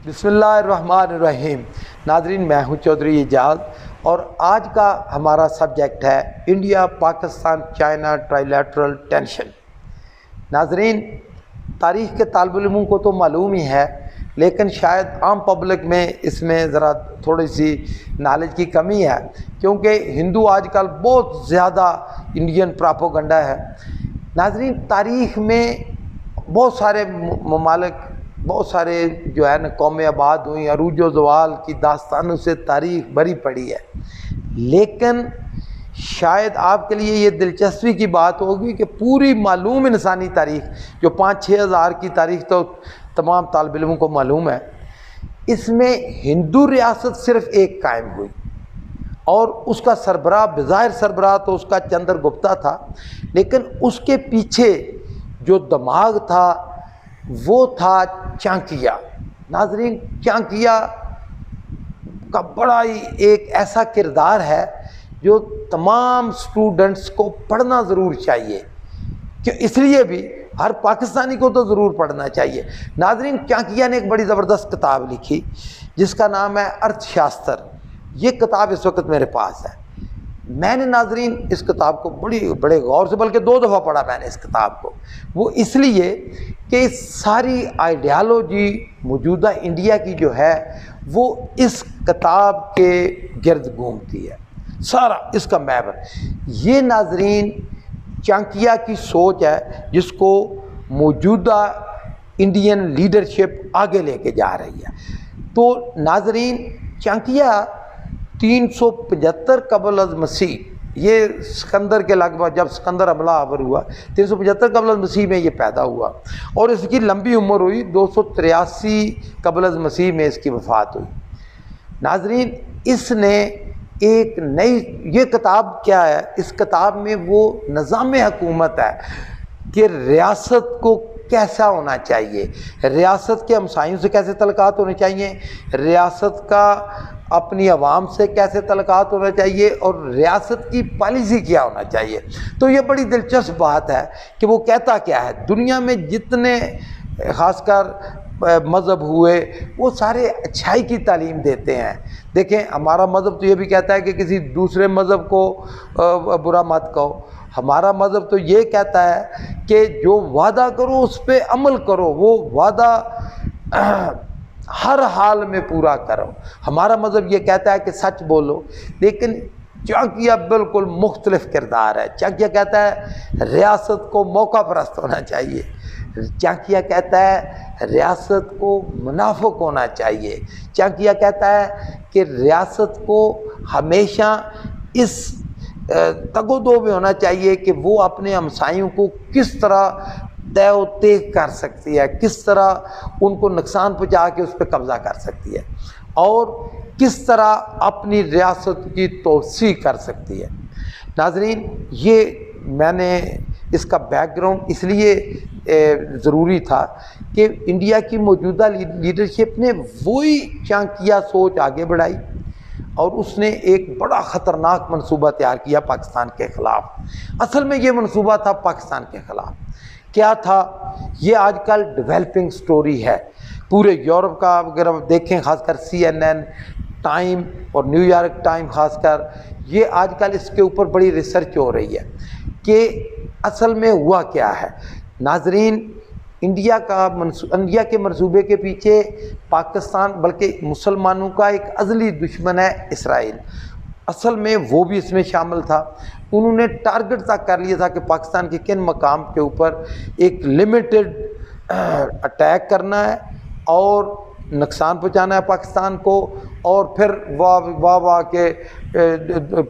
بسم اللہ الرحمن الرحیم۔ ناظرین، میں ہوں چودھری اعجاز اور آج کا ہمارا سبجیکٹ ہے انڈیا پاکستان چائنا ٹرائیلیٹرل ٹینشن۔ ناظرین، تاریخ کے طالب علموں کو تو معلوم ہی ہے، لیکن شاید عام پبلک میں اس میں ذرا تھوڑی سی نالج کی کمی ہے، کیونکہ ہندو آج کل بہت زیادہ انڈین پراپوگنڈا ہے۔ ناظرین، تاریخ میں بہت سارے ممالک، بہت سارے جو ہے نا قومیں آباد ہوئیں، عروج و زوال کی داستانوں سے تاریخ بھری پڑی ہے، لیکن شاید آپ کے لیے یہ دلچسپی کی بات ہوگی کہ پوری معلوم انسانی تاریخ، جو 5-6 ہزار کی تاریخ تو تمام طالب علموں کو معلوم ہے، اس میں ہندو ریاست صرف ایک قائم ہوئی اور اس کا سربراہ، بظاہر سربراہ تو اس کا چندر گپتا تھا، لیکن اس کے پیچھے جو دماغ تھا وہ تھا چانکیہ۔ ناظرین، چانکیہ کا بڑا ہی ایک ایسا کردار ہے جو تمام سٹوڈنٹس کو پڑھنا ضرور چاہیے، کہ اس لیے بھی ہر پاکستانی کو تو ضرور پڑھنا چاہیے۔ ناظرین، چانکیہ نے ایک بڑی زبردست کتاب لکھی جس کا نام ہے ارتھ شاستر۔ یہ کتاب اس وقت میرے پاس ہے۔ میں نے ناظرین اس کتاب کو بڑے غور سے، بلکہ 2 دفعہ پڑھا میں نے اس کتاب کو۔ وہ اس لیے کہ ساری آئیڈیالوجی موجودہ انڈیا کی جو ہے وہ اس کتاب کے گرد گھومتی ہے، سارا اس کا محور۔ یہ ناظرین چانکیہ کی سوچ ہے جس کو موجودہ انڈین لیڈرشپ آگے لے کے جا رہی ہے۔ تو ناظرین، چانکیہ 375 قبل از مسیح، یہ سکندر کے لگ بھگ، جب سکندر حملہ آور ہوا 375 قبل از مسیح میں یہ پیدا ہوا، اور اس کی لمبی عمر ہوئی 283 قبل از مسیح میں اس کی وفات ہوئی۔ ناظرین، اس نے ایک نئی، یہ کتاب کیا ہے، اس کتاب میں وہ نظام حکومت ہے کہ ریاست کو کیسا ہونا چاہیے، ریاست کے ہمسایوں سے کیسے تعلقات ہونے چاہیے، ریاست کا اپنی عوام سے کیسے تعلقات ہونا چاہیے، اور ریاست کی پالیسی کیا ہونا چاہیے۔ تو یہ بڑی دلچسپ بات ہے کہ وہ کہتا کیا ہے۔ دنیا میں جتنے خاص کر مذہب ہوئے وہ سارے اچھائی کی تعلیم دیتے ہیں۔ دیکھیں، ہمارا مذہب تو یہ بھی کہتا ہے کہ کسی دوسرے مذہب کو برا مت کہو۔ ہمارا مذہب تو یہ کہتا ہے کہ جو وعدہ کرو اس پہ عمل کرو، وہ وعدہ ہر حال میں پورا کرو۔ ہمارا مذہب یہ کہتا ہے کہ سچ بولو، لیکن چانکیہ بالکل مختلف کردار ہے۔ چانکیہ کہتا ہے ریاست کو موقع پرست ہونا چاہیے، چانکیہ کہتا ہے ریاست کو منافق ہونا چاہیے، چانکیہ کہتا ہے کہ ریاست کو ہمیشہ اس تگ و دو میں ہونا چاہیے کہ وہ اپنے ہمسایوں کو کس طرح طے و تیغ کر سکتی ہے، کس طرح ان کو نقصان پہنچا کے اس پہ قبضہ کر سکتی ہے، اور کس طرح اپنی ریاست کی توسیع کر سکتی ہے۔ ناظرین، یہ میں نے اس کا بیک گراؤنڈ اس لیے ضروری تھا کہ انڈیا کی موجودہ لیڈرشپ نے وہی چانکیہ سوچ آگے بڑھائی، اور اس نے ایک بڑا خطرناک منصوبہ تیار کیا پاکستان کے خلاف۔ اصل میں یہ منصوبہ تھا پاکستان کے خلاف۔ کیا تھا یہ؟ آج کل ڈیولپنگ سٹوری ہے پورے یورپ کا، اگر آپ دیکھیں خاص کر CNN ٹائم اور نیو یارک ٹائم، خاص کر یہ آج کل اس کے اوپر بڑی ریسرچ ہو رہی ہے کہ اصل میں ہوا کیا ہے۔ ناظرین، انڈیا کے منصوبے کے پیچھے پاکستان، بلکہ مسلمانوں کا ایک ازلی دشمن ہے اسرائیل۔ اصل میں وہ بھی اس میں شامل تھا۔ انہوں نے ٹارگٹ تک کر لیا تھا کہ پاکستان کے کن مقام کے اوپر ایک لمیٹڈ اٹیک کرنا ہے اور نقصان پہنچانا ہے پاکستان کو، اور پھر واہ کے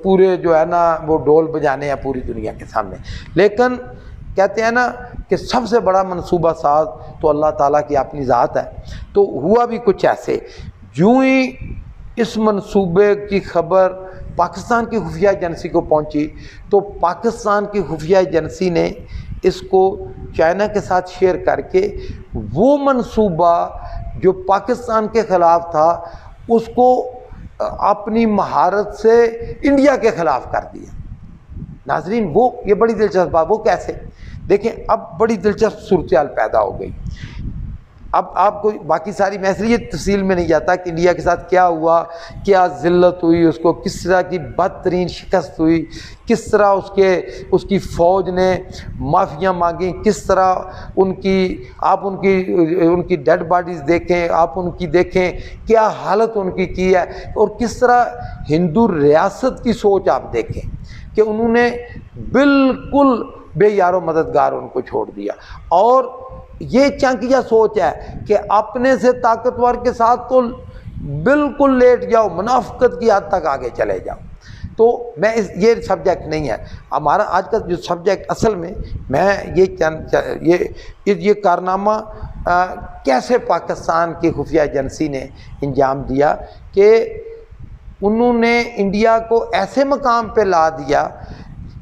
پورے جو ہے نا وہ ڈول بجانے ہیں پوری دنیا کے سامنے۔ لیکن کہتے ہیں نا کہ سب سے بڑا منصوبہ ساز تو اللہ تعالیٰ کی اپنی ذات ہے۔ تو ہوا بھی کچھ ایسے، یوں ہی اس منصوبے کی خبر پاکستان کی خفیہ ایجنسی کو پہنچی، تو پاکستان کی خفیہ ایجنسی نے اس کو چائنا کے ساتھ شیئر کر کے وہ منصوبہ جو پاکستان کے خلاف تھا اس کو اپنی مہارت سے انڈیا کے خلاف کر دیا۔ ناظرین، وہ یہ بڑی دلچسپ بات، وہ کیسے؟ دیکھیں، اب بڑی دلچسپ صورتحال پیدا ہو گئی۔ اب آپ کو باقی ساری میں یہ تفصیل میں نہیں جاتا کہ انڈیا کے ساتھ کیا ہوا، کیا ذلت ہوئی، اس کو کس طرح کی بدترین شکست ہوئی، کس طرح اس کی فوج نے معافیاں مانگیں، کس طرح آپ ان کی ڈیڈ باڈیز دیکھیں، آپ ان کی دیکھیں کیا حالت ان کی ہے، اور کس طرح ہندو ریاست کی سوچ آپ دیکھیں کہ انہوں نے بالکل بے یار و مددگار ان کو چھوڑ دیا۔ اور یہ چانکیہ سوچ ہے کہ اپنے سے طاقتور کے ساتھ تو بالکل لیٹ جاؤ، منافقت کی حد تک آگے چلے جاؤ۔ تو یہ سبجیکٹ نہیں ہے ہمارا آج کا جو سبجیکٹ، اصل میں یہ کارنامہ کیسے پاکستان کی خفیہ ایجنسی نے انجام دیا کہ انہوں نے انڈیا کو ایسے مقام پہ لا دیا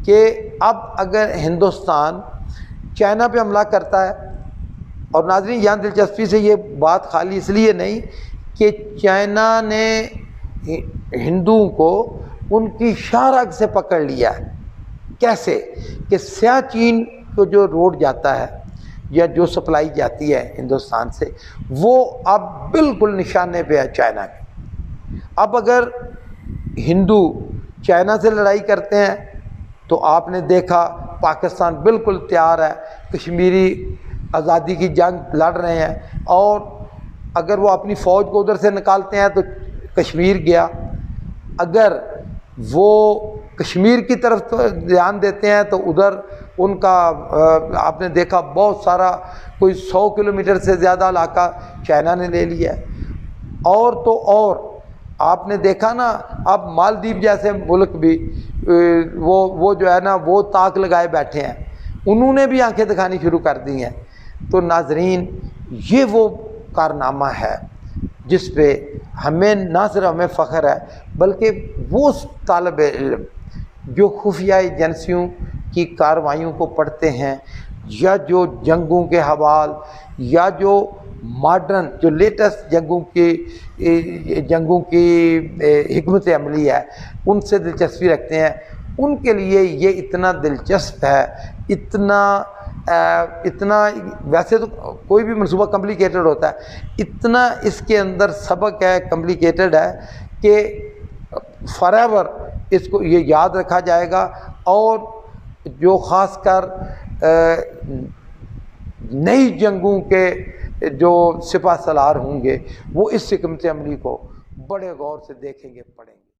کہ اب اگر ہندوستان چائنا پہ حملہ کرتا ہے، اور ناظرین یہاں دلچسپی سے یہ بات خالی اس لیے نہیں کہ چائنا نے ہندوؤں کو ان کی شاہراہ سے پکڑ لیا ہے، کیسے کہ سیاہ چین کو جو روڈ جاتا ہے یا جو سپلائی جاتی ہے ہندوستان سے، وہ اب بالکل نشانے پہ ہے چائنا کے۔ اب اگر ہندو چائنا سے لڑائی کرتے ہیں تو آپ نے دیکھا پاکستان بالکل تیار ہے، کشمیری آزادی کی جنگ لڑ رہے ہیں، اور اگر وہ اپنی فوج کو ادھر سے نکالتے ہیں تو کشمیر گیا، اگر وہ کشمیر کی طرف دھیان دیتے ہیں تو ادھر ان کا آپ نے دیکھا بہت سارا کوئی 100 کلومیٹر سے زیادہ علاقہ چائنا نے لے لیا ہے۔ اور تو اور آپ نے دیکھا نا اب مالدیپ جیسے ملک بھی وہ جو ہے نا وہ تاک لگائے بیٹھے ہیں، انہوں نے بھی آنکھیں دکھانی شروع کر دی ہیں۔ تو ناظرین یہ وہ کارنامہ ہے جس پہ ہمیں نہ صرف ہمیں فخر ہے بلکہ وہ طالب علم جو خفیہ ایجنسیوں کی کارروائیوں کو پڑھتے ہیں، یا جو جنگوں کے حوال، یا جو ماڈرن جو لیٹسٹ جنگوں کی حکمت عملی ہے ان سے دلچسپی رکھتے ہیں، ان کے لیے یہ اتنا دلچسپ ہے، اتنا ویسے تو کوئی بھی منصوبہ کمپلیکیٹڈ ہوتا ہے، اتنا اس کے اندر سبق ہے، کمپلیکیٹڈ ہے کہ فار ایور اس کو یہ یاد رکھا جائے گا۔ اور جو خاص کر نئی جنگوں کے جو سپہ سالار ہوں گے وہ اس حکمت عملی کو بڑے غور سے دیکھیں گے، پڑھیں گے۔